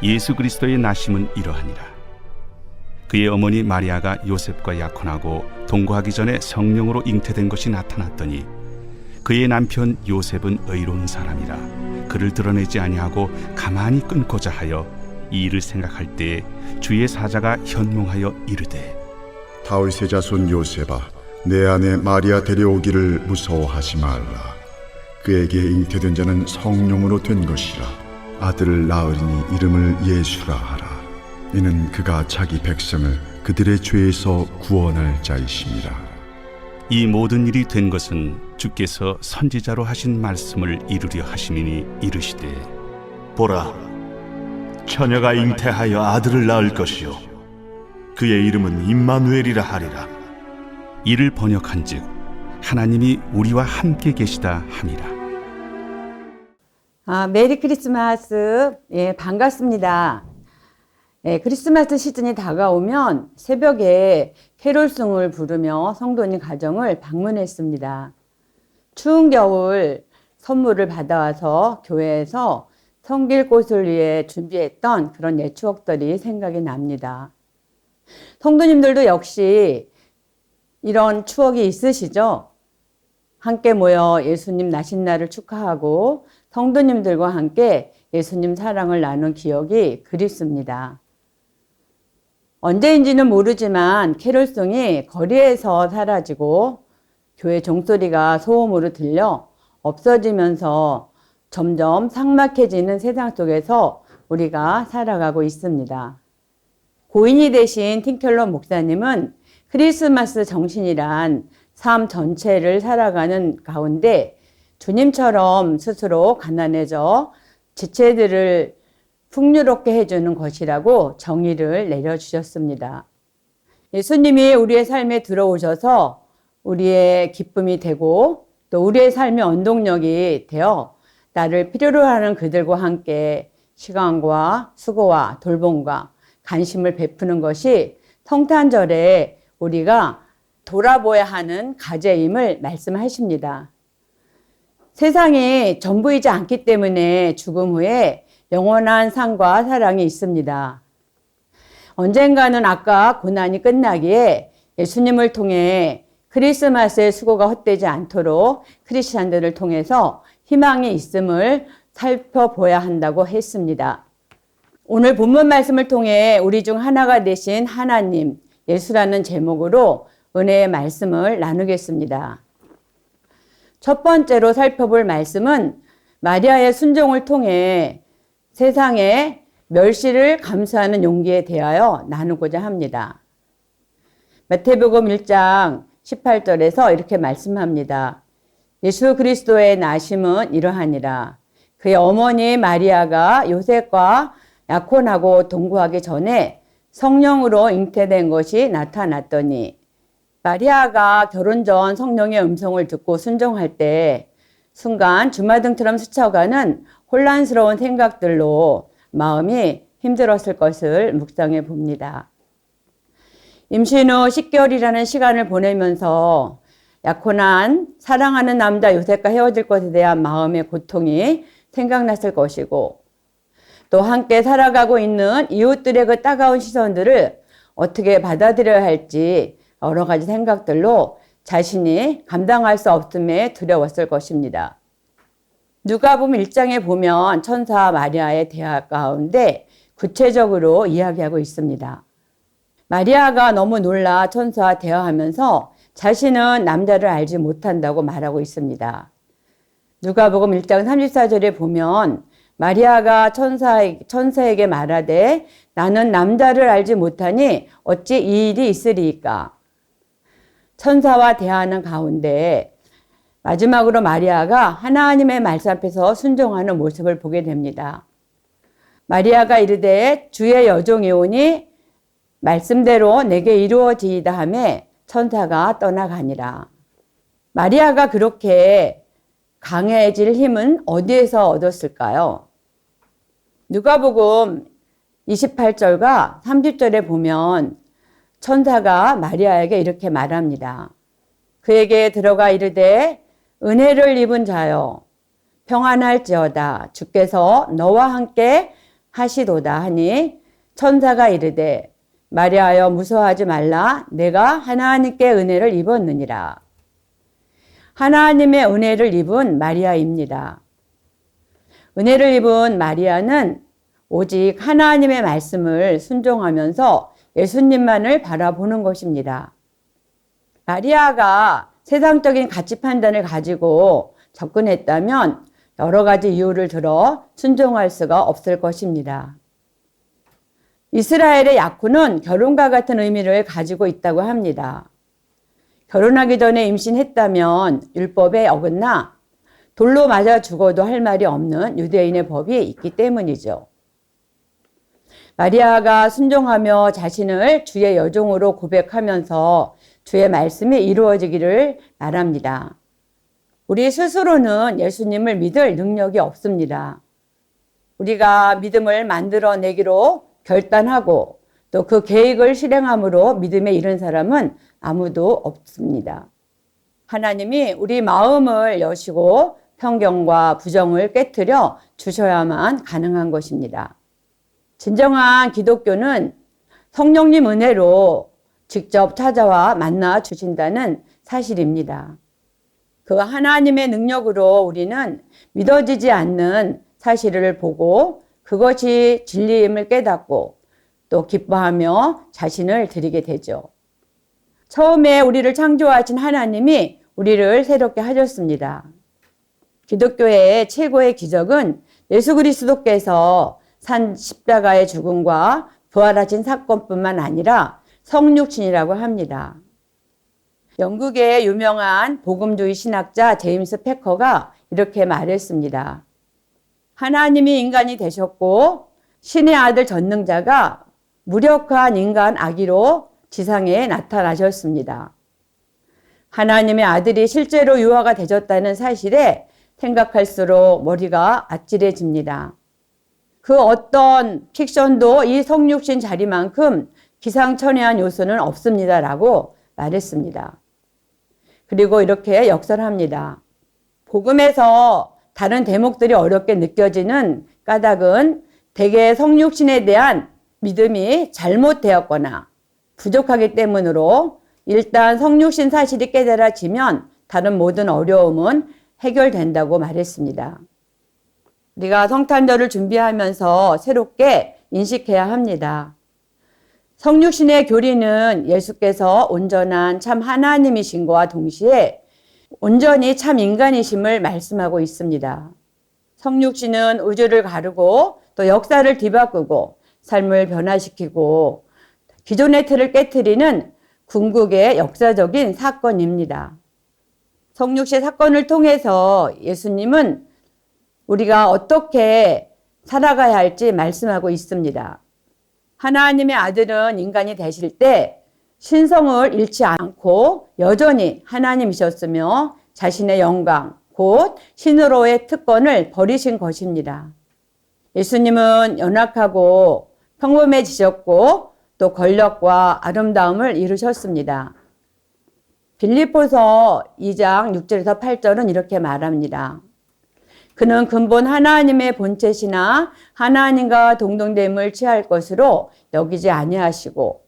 예수 그리스도의 나심은 이러하니라. 그의 어머니 마리아가 요셉과 약혼하고 동거하기 전에 성령으로 잉태된 것이 나타났더니 그의 남편 요셉은 의로운 사람이라 그를 드러내지 아니하고 가만히 끊고자 하여 이 일을 생각할 때에 주의 사자가 현몽하여 이르되 다윗의 자손 요셉아, 내 아내 마리아 데려오기를 무서워하지 말라. 그에게 잉태된 자는 성령으로 된 것이라. 아들을 낳으리니 이름을 예수라 하라. 이는 그가 자기 백성을 그들의 죄에서 구원할 자이심이라. 이 모든 일이 된 것은 주께서 선지자로 하신 말씀을 이루려 하심이니 이르시되 보라, 처녀가 잉태하여 아들을 낳을 것이요 그의 이름은 임마누엘이라 하리라. 이를 번역한즉 하나님이 우리와 함께 계시다 함이라. 메리 크리스마스. 반갑습니다. 크리스마스 시즌이 다가오면 새벽에 캐롤송을 부르며 성도님 가정을 방문했습니다. 추운 겨울 선물을 받아와서 교회에서 섬길 곳을 위해 준비했던 그런 옛 추억들이 생각이 납니다. 성도님들도 역시 이런 추억이 있으시죠? 함께 모여 예수님 나신 날을 축하하고 성도님들과 함께 예수님 사랑을 나눈 기억이 그립습니다. 언제인지는 모르지만 캐롤송이 거리에서 사라지고 교회 종소리가 소음으로 들려 없어지면서 점점 삭막해지는 세상 속에서 우리가 살아가고 있습니다. 고인이 되신 팀켈러 목사님은 크리스마스 정신이란 삶 전체를 살아가는 가운데 주님처럼 스스로 가난해져 지체들을 풍요롭게 해주는 것이라고 정의를 내려주셨습니다. 예수님이 우리의 삶에 들어오셔서 우리의 기쁨이 되고 또 우리의 삶의 원동력이 되어 나를 필요로 하는 그들과 함께 시간과 수고와 돌봄과 관심을 베푸는 것이 성탄절에 우리가 돌아보아야 하는 과제임을 말씀하십니다. 세상이 전부이지 않기 때문에 죽음 후에 영원한 상과 사랑이 있습니다. 언젠가는 악과 고난이 끝나기에 예수님을 통해 크리스마스의 수고가 헛되지 않도록 크리스찬들을 통해서 희망이 있음을 살펴보아야 한다고 했습니다. 오늘 본문 말씀을 통해 우리 중 하나가 되신 하나님, 예수라는 제목으로 은혜의 말씀을 나누겠습니다. 첫 번째로 살펴볼 말씀은 마리아의 순종을 통해 세상의 멸시를 감수하는 용기에 대하여 나누고자 합니다. 마태복음 1장 18절에서 이렇게 말씀합니다. 예수 그리스도의 나심은 이러하니라. 그의 어머니 마리아가 요셉과 약혼하고 동거하기 전에 성령으로 잉태된 것이 나타났더니 마리아가 결혼 전 성령의 음성을 듣고 순종할 때 순간 주마등처럼 스쳐가는 혼란스러운 생각들로 마음이 힘들었을 것을 묵상해 봅니다. 임신 후 10개월이라는 시간을 보내면서 약혼한 사랑하는 남자 요셉과 헤어질 것에 대한 마음의 고통이 생각났을 것이고 또 함께 살아가고 있는 이웃들의 그 따가운 시선들을 어떻게 받아들여야 할지 여러 가지 생각들로 자신이 감당할 수 없음에 두려웠을 것입니다. 누가복음 1장에 보면 천사 마리아의 대화 가운데 구체적으로 이야기하고 있습니다. 마리아가 너무 놀라 천사와 대화하면서 자신은 남자를 알지 못한다고 말하고 있습니다. 누가복음 1장 34절에 보면 마리아가 천사에게 말하되 나는 남자를 알지 못하니 어찌 이 일이 있으리이까. 천사와 대화하는 가운데 마지막으로 마리아가 하나님의 말씀 앞에서 순종하는 모습을 보게 됩니다. 마리아가 이르되 주의 여종이 오니 말씀대로 내게 이루어지이다 하며 천사가 떠나가니라. 마리아가 그렇게 강해질 힘은 어디에서 얻었을까요? 누가복음 28절과 30절에 보면 천사가 마리아에게 이렇게 말합니다. 그에게 들어가 이르되 은혜를 입은 자여 평안할지어다. 주께서 너와 함께 하시도다 하니 천사가 이르되 마리아여 무서워하지 말라 내가 하나님께 은혜를 입었느니라. 하나님의 은혜를 입은 마리아입니다. 은혜를 입은 마리아는 오직 하나님의 말씀을 순종하면서 예수님만을 바라보는 것입니다. 마리아가 세상적인 가치 판단을 가지고 접근했다면 여러 가지 이유를 들어 순종할 수가 없을 것입니다. 이스라엘의 약혼은 결혼과 같은 의미를 가지고 있다고 합니다. 결혼하기 전에 임신했다면 율법에 어긋나 돌로 맞아 죽어도 할 말이 없는 유대인의 법이 있기 때문이죠. 마리아가 순종하며 자신을 주의 여종으로 고백하면서 주의 말씀이 이루어지기를 바랍니다. 우리 스스로는 예수님을 믿을 능력이 없습니다. 우리가 믿음을 만들어내기로 결단하고 또 그 계획을 실행함으로 믿음에 이른 사람은 아무도 없습니다. 하나님이 우리 마음을 여시고 편견과 부정을 깨트려 주셔야만 가능한 것입니다. 진정한 기독교는 성령님 은혜로 직접 찾아와 만나 주신다는 사실입니다. 그 하나님의 능력으로 우리는 믿어지지 않는 사실을 보고 그것이 진리임을 깨닫고 또 기뻐하며 자신을 드리게 되죠. 처음에 우리를 창조하신 하나님이 우리를 새롭게 하셨습니다. 기독교의 최고의 기적은 예수 그리스도께서 산 십자가의 죽음과 부활하신 사건뿐만 아니라 성육신이라고 합니다. 영국의 유명한 복음주의 신학자 제임스 패커가 이렇게 말했습니다. 하나님이 인간이 되셨고 신의 아들 전능자가 무력한 인간 아기로 지상에 나타나셨습니다. 하나님의 아들이 실제로 유아가 되셨다는 사실에 생각할수록 머리가 아찔해집니다. 그 어떤 픽션도 이 성육신 자리만큼 기상천외한 요소는 없습니다라고 말했습니다. 그리고 이렇게 역설합니다. 복음에서 다른 대목들이 어렵게 느껴지는 까닭은 대개 성육신에 대한 믿음이 잘못되었거나 부족하기 때문으로 일단 성육신 사실이 깨달아지면 다른 모든 어려움은 해결된다고 말했습니다. 우리가 성탄절을 준비하면서 새롭게 인식해야 합니다. 성육신의 교리는 예수께서 온전한 참 하나님이신 것과 동시에 온전히 참 인간이심을 말씀하고 있습니다. 성육신은 우주를 가르고 또 역사를 뒤바꾸고 삶을 변화시키고 기존의 틀을 깨트리는 궁극의 역사적인 사건입니다. 성육신 사건을 통해서 예수님은 우리가 어떻게 살아가야 할지 말씀하고 있습니다. 하나님의 아들은 인간이 되실 때 신성을 잃지 않고 여전히 하나님이셨으며 자신의 영광, 곧 신으로의 특권을 버리신 것입니다. 예수님은 연약하고 평범해지셨고 또 권력과 아름다움을 이루셨습니다. 빌립보서 2장 6절에서 8절은 이렇게 말합니다. 그는 근본 하나님의 본체시나 하나님과 동등됨을 취할 것으로 여기지 아니하시고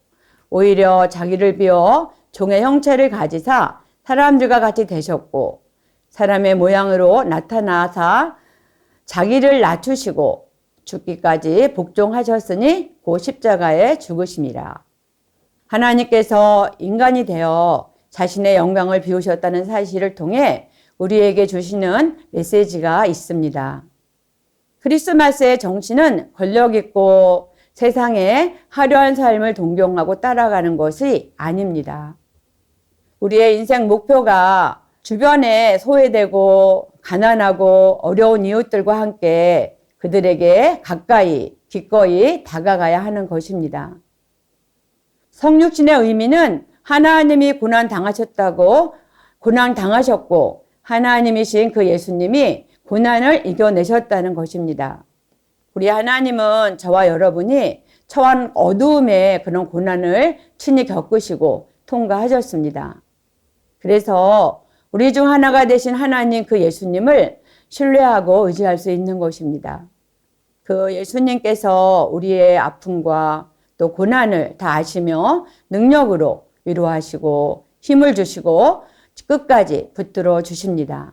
오히려 자기를 비워 종의 형체를 가지사 사람들과 같이 되셨고 사람의 모양으로 나타나사 자기를 낮추시고 죽기까지 복종하셨으니 그 십자가에 죽으심이라. 하나님께서 인간이 되어 자신의 영광을 비우셨다는 사실을 통해 우리에게 주시는 메시지가 있습니다. 크리스마스의 정신은 권력 있고 세상의 화려한 삶을 동경하고 따라가는 것이 아닙니다. 우리의 인생 목표가 주변에 소외되고 가난하고 어려운 이웃들과 함께 그들에게 가까이 기꺼이 다가가야 하는 것입니다. 성육신의 의미는 하나님이 고난당하셨고 하나님이신 그 예수님이 고난을 이겨내셨다는 것입니다. 우리 하나님은 저와 여러분이 처한 어두움의 그런 고난을 친히 겪으시고 통과하셨습니다. 그래서 우리 중 하나가 되신 하나님 그 예수님을 신뢰하고 의지할 수 있는 것입니다. 그 예수님께서 우리의 아픔과 또 고난을 다 아시며 능력으로 위로하시고 힘을 주시고 끝까지 붙들어 주십니다.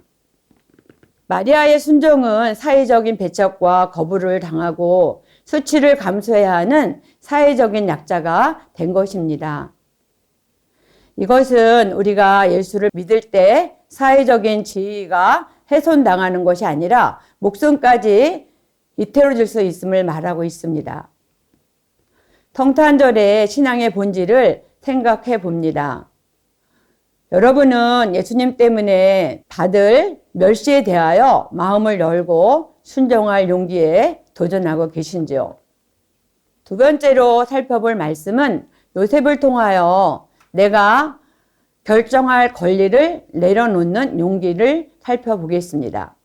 마리아의 순종은 사회적인 배척과 거부를 당하고 수치를 감수해야 하는 사회적인 약자가 된 것입니다. 이것은 우리가 예수를 믿을 때 사회적인 지위가 훼손당하는 것이 아니라 목숨까지 위태로워질 수 있음을 말하고 있습니다. 성탄절의 신앙의 본질을 생각해 봅니다. 여러분은 예수님 때문에 받을 멸시에 대하여 마음을 열고 순종할 용기에 도전하고 계신지요? 두 번째로 살펴볼 말씀은 요셉을 통하여 내가 결정할 권리를 내려놓는 용기를 살펴보겠습니다.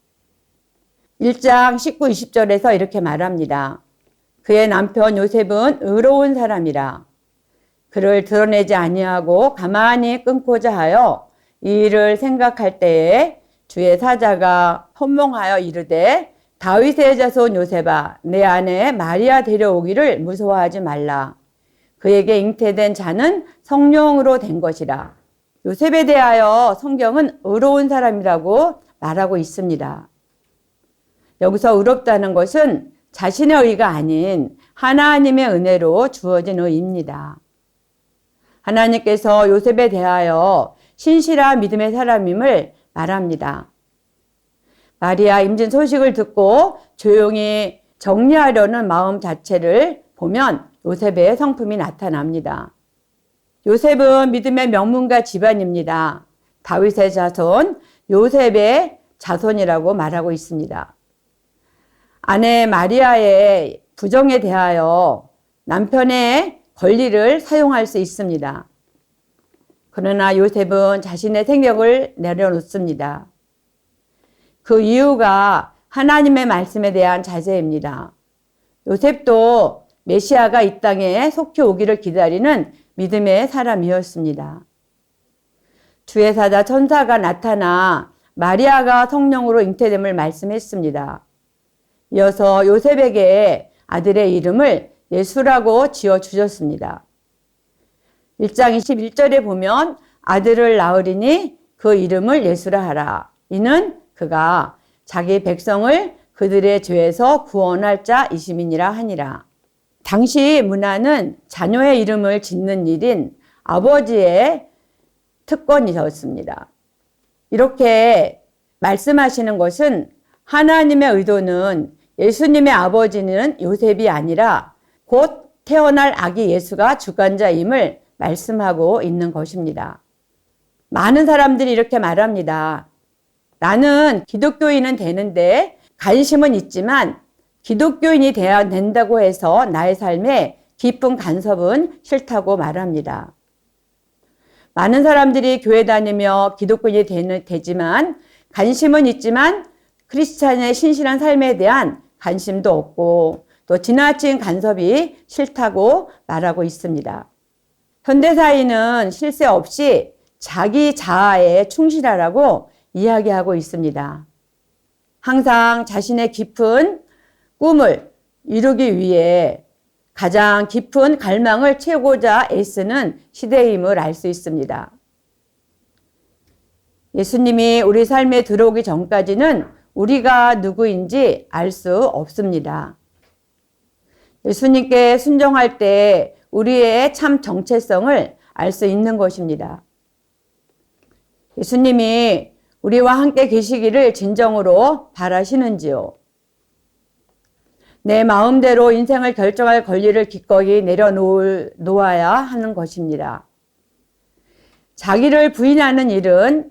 1장 19, 20절에서 이렇게 말합니다. 그의 남편 요셉은 의로운 사람이라 그를 드러내지 아니하고 가만히 끊고자 하여 이 일을 생각할 때에 주의 사자가 혼몽하여 이르되 다윗의 자손 요셉아 내 아내 마리아 데려오기를 무서워하지 말라. 그에게 잉태된 자는 성령으로 된 것이라. 요셉에 대하여 성경은 의로운 사람이라고 말하고 있습니다. 여기서 의롭다는 것은 자신의 의가 아닌 하나님의 은혜로 주어진 의입니다. 하나님께서 요셉에 대하여 신실한 믿음의 사람임을 말합니다. 마리아 임신 소식을 듣고 조용히 정리하려는 마음 자체를 보면 요셉의 성품이 나타납니다. 요셉은 믿음의 명문가 집안입니다. 다윗의 자손, 요셉의 자손이라고 말하고 있습니다. 아내 마리아의 부정에 대하여 남편의 권리를 사용할 수 있습니다. 그러나 요셉은 자신의 생각을 내려놓습니다. 그 이유가 하나님의 말씀에 대한 자세입니다. 요셉도 메시아가 이 땅에 속히 오기를 기다리는 믿음의 사람이었습니다. 주의 사자 천사가 나타나 마리아가 성령으로 잉태됨을 말씀했습니다. 이어서 요셉에게 아들의 이름을 예수라고 지어주셨습니다. 1장 21절에 보면 아들을 낳으리니 그 이름을 예수라 하라. 이는 그가 자기 백성을 그들의 죄에서 구원할 자이심이니라 하니라. 당시 문화는 자녀의 이름을 짓는 일인 아버지의 특권이었습니다. 이렇게 말씀하시는 것은 하나님의 의도는 예수님의 아버지는 요셉이 아니라 곧 태어날 아기 예수가 주관자임을 말씀하고 있는 것입니다. 많은 사람들이 이렇게 말합니다. 나는 기독교인은 되는데 관심은 있지만 기독교인이 돼야 된다고 해서 나의 삶에 깊은 간섭은 싫다고 말합니다. 많은 사람들이 교회 다니며 기독교인이 되지만 관심은 있지만 크리스찬의 신실한 삶에 대한 관심도 없고 또 지나친 간섭이 싫다고 말하고 있습니다. 현대사회는 쉴 새 없이 자기 자아에 충실하라고 이야기하고 있습니다. 항상 자신의 깊은 꿈을 이루기 위해 가장 깊은 갈망을 채우고자 애쓰는 시대임을 알 수 있습니다. 예수님이 우리 삶에 들어오기 전까지는 우리가 누구인지 알 수 없습니다. 예수님께 순종할 때 우리의 참 정체성을 알 수 있는 것입니다. 예수님이 우리와 함께 계시기를 진정으로 바라시는지요? 내 마음대로 인생을 결정할 권리를 기꺼이 내려놓아야 하는 것입니다. 자기를 부인하는 일은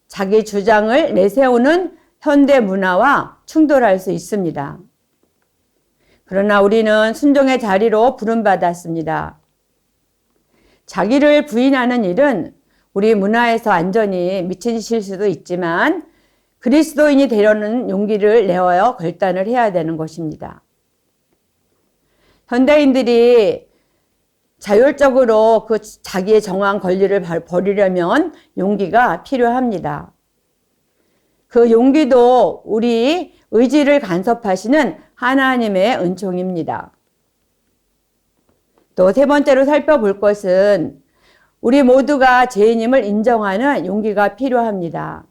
자기 주장을 내세우는 현대 문화와 충돌할 수 있습니다. 그러나 우리는 순종의 자리로 부름받았습니다. 자기를 부인하는 일은 우리 문화에서 안전히 미치실 수도 있지만 그리스도인이 되려는 용기를 내어 결단을 해야 되는 것입니다. 현대인들이 자율적으로 그 자기의 정한 권리를 버리려면 용기가 필요합니다. 그 용기도 우리 의지를 간섭하시는 하나님의 은총입니다. 또 세 번째로 살펴볼 것은 우리 모두가 죄인임을 인정하는 용기가 필요합니다.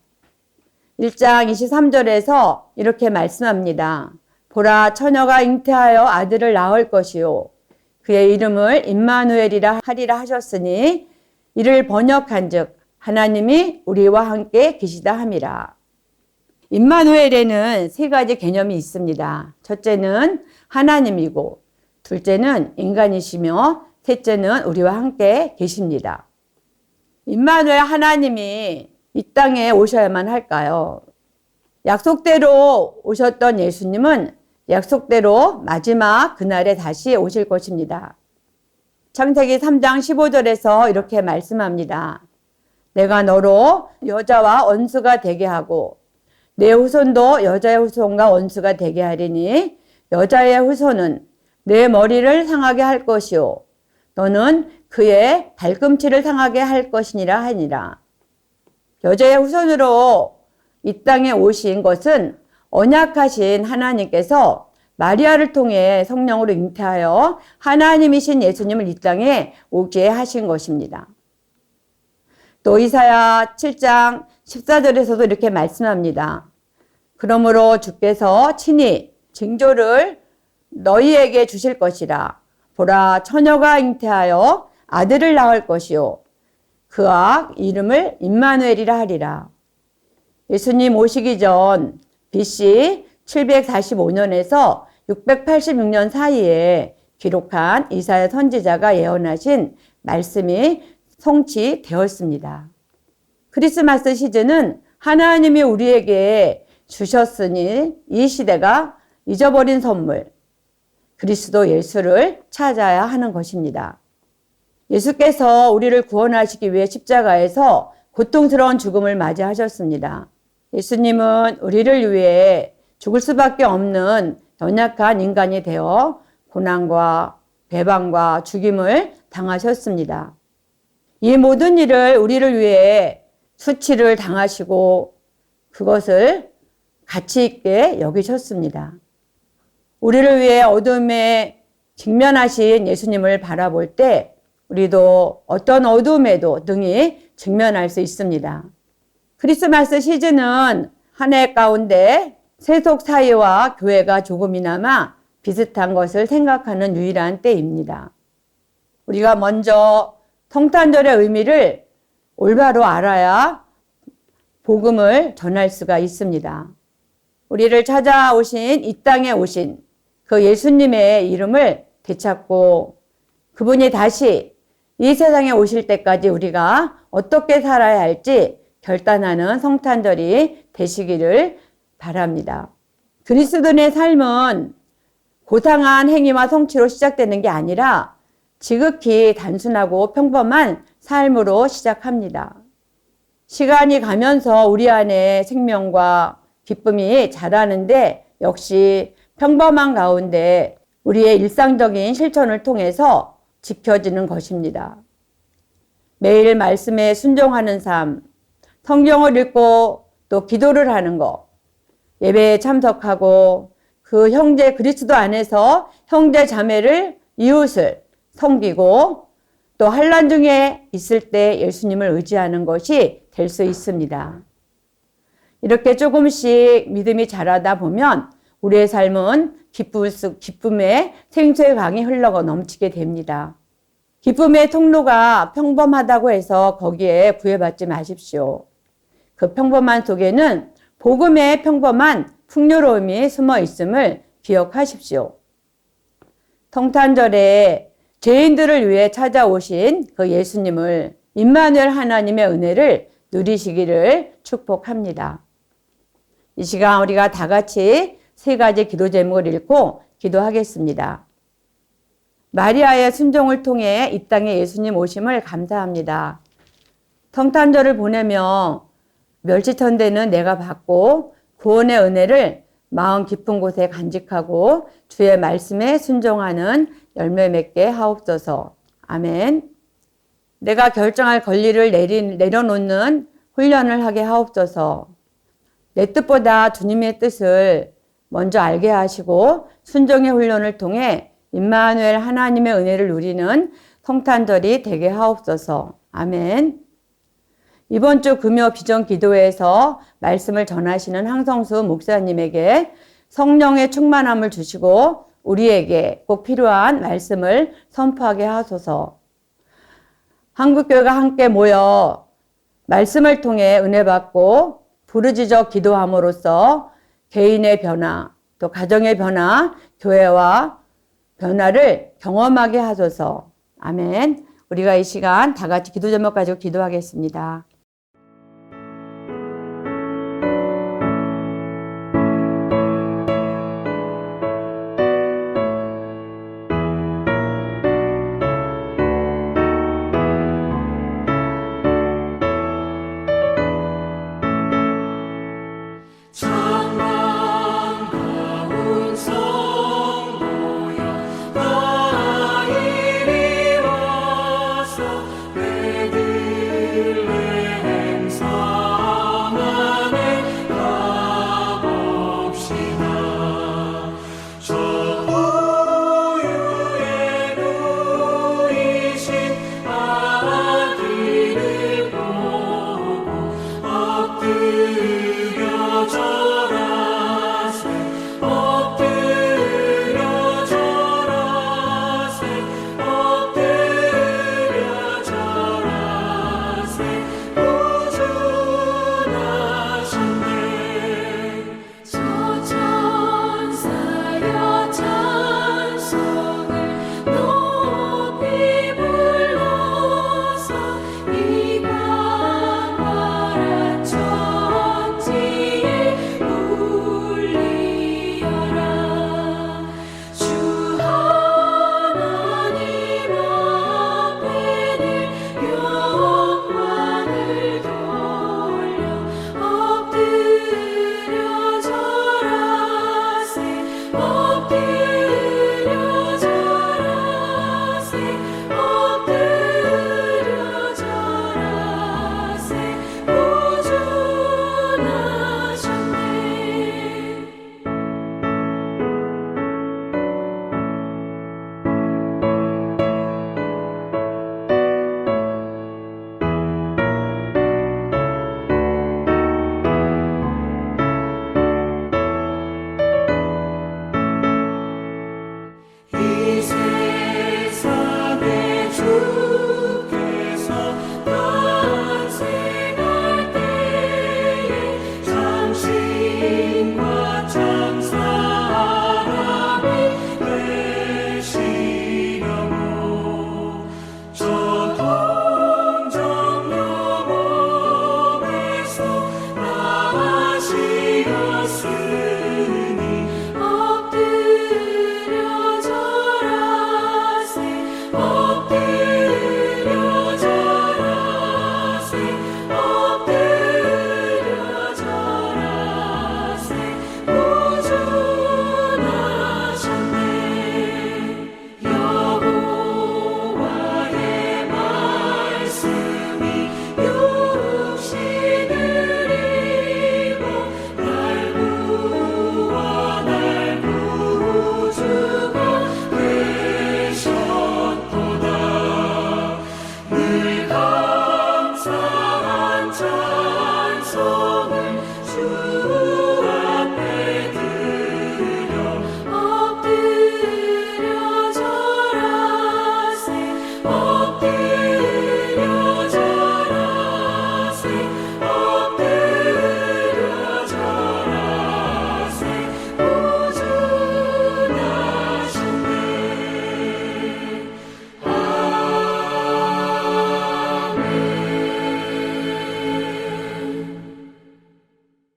1장 23절에서 이렇게 말씀합니다. 보라, 처녀가 잉태하여 아들을 낳을 것이요 그의 이름을 임마누엘이라 하리라 하셨으니 이를 번역한즉 하나님이 우리와 함께 계시다 함이라. 임마누엘에는 세 가지 개념이 있습니다. 첫째는 하나님이고, 둘째는 인간이시며, 셋째는 우리와 함께 계십니다. 임마누엘 하나님이 이 땅에 오셔야만 할까요? 약속대로 오셨던 예수님은 약속대로 마지막 그날에 다시 오실 것입니다. 창세기 3장 15절에서 이렇게 말씀합니다. 내가 너로 여자와 원수가 되게 하고 내 후손도 여자의 후손과 원수가 되게 하리니 여자의 후손은 내 머리를 상하게 할 것이요 너는 그의 발꿈치를 상하게 할 것이니라 하니라. 여자의 후손으로 이 땅에 오신 것은 언약하신 하나님께서 마리아를 통해 성령으로 잉태하여 하나님이신 예수님을 이 땅에 오게 하신 것입니다. 또 이사야 7장 14절에서도 이렇게 말씀합니다. 그러므로 주께서 친히 징조를 너희에게 주실 것이라. 보라, 처녀가 잉태하여 아들을 낳을 것이요 그 이름을 임마누엘이라 하리라. 예수님 오시기 전 BC 745년에서 686년 사이에 기록한 이사야 선지자가 예언하신 말씀이 성취되었습니다. 크리스마스 시즌은 하나님이 우리에게 주셨으니 이 시대가 잊어버린 선물, 그리스도 예수를 찾아야 하는 것입니다. 예수께서 우리를 구원하시기 위해 십자가에서 고통스러운 죽음을 맞이하셨습니다. 예수님은 우리를 위해 죽을 수밖에 없는 연약한 인간이 되어 고난과 배반과 죽임을 당하셨습니다. 이 모든 일을 우리를 위해 수치를 당하시고 그것을 가치 있게 여기셨습니다. 우리를 위해 어둠에 직면하신 예수님을 바라볼 때 우리도 어떤 어둠에도 능히 직면할 수 있습니다. 크리스마스 시즌은 한 해 가운데 세속 사회와 교회가 조금이나마 비슷한 것을 생각하는 유일한 때입니다. 우리가 먼저 성탄절의 의미를 올바로 알아야 복음을 전할 수가 있습니다. 우리를 찾아오신 이 땅에 오신 그 예수님의 이름을 되찾고 그분이 다시 이 세상에 오실 때까지 우리가 어떻게 살아야 할지 결단하는 성탄절이 되시기를 바랍니다. 그리스도인의 삶은 고상한 행위와 성취로 시작되는 게 아니라 지극히 단순하고 평범한 삶으로 시작합니다. 시간이 가면서 우리 안에 생명과 기쁨이 자라는데 역시 평범한 가운데 우리의 일상적인 실천을 통해서 지켜지는 것입니다. 매일 말씀에 순종하는 삶, 성경을 읽고 또 기도를 하는 것, 예배에 참석하고 그 형제 그리스도 안에서 형제 자매를 이웃을 섬기고 또 환난 중에 있을 때 예수님을 의지하는 것이 될 수 있습니다. 이렇게 조금씩 믿음이 자라다 보면 우리의 삶은 기쁨의 생수의 강이 흘러 넘치게 됩니다. 기쁨의 통로가 평범하다고 해서 거기에 구애받지 마십시오. 그 평범한 속에는 복음의 평범한 풍요로움이 숨어 있음을 기억하십시오. 성탄절에 죄인들을 위해 찾아오신 그 예수님을 임마누엘 하나님의 은혜를 누리시기를 축복합니다. 이 시간 우리가 다 같이 세 가지 기도 제목을 읽고 기도하겠습니다. 마리아의 순종을 통해 이 땅에 예수님 오심을 감사합니다. 성탄절을 보내며 멸치천대는 내가 받고 구원의 은혜를 마음 깊은 곳에 간직하고 주의 말씀에 순종하는 열매 맺게 하옵소서. 아멘. 내가 결정할 권리를 내려놓는 훈련을 하게 하옵소서. 내 뜻보다 주님의 뜻을 먼저 알게 하시고 순종의 훈련을 통해 임마누엘 하나님의 은혜를 누리는 성탄절이 되게 하옵소서. 아멘. 이번 주 금요 비전 기도회에서 말씀을 전하시는 항성수 목사님에게 성령의 충만함을 주시고 우리에게 꼭 필요한 말씀을 선포하게 하소서. 한국교회가 함께 모여 말씀을 통해 은혜 받고 부르짖어 기도함으로써 개인의 변화, 또 가정의 변화, 교회와 변화를 경험하게 하소서. 아멘. 우리가 이 시간 다 같이 기도 제목 가지고 기도하겠습니다. 그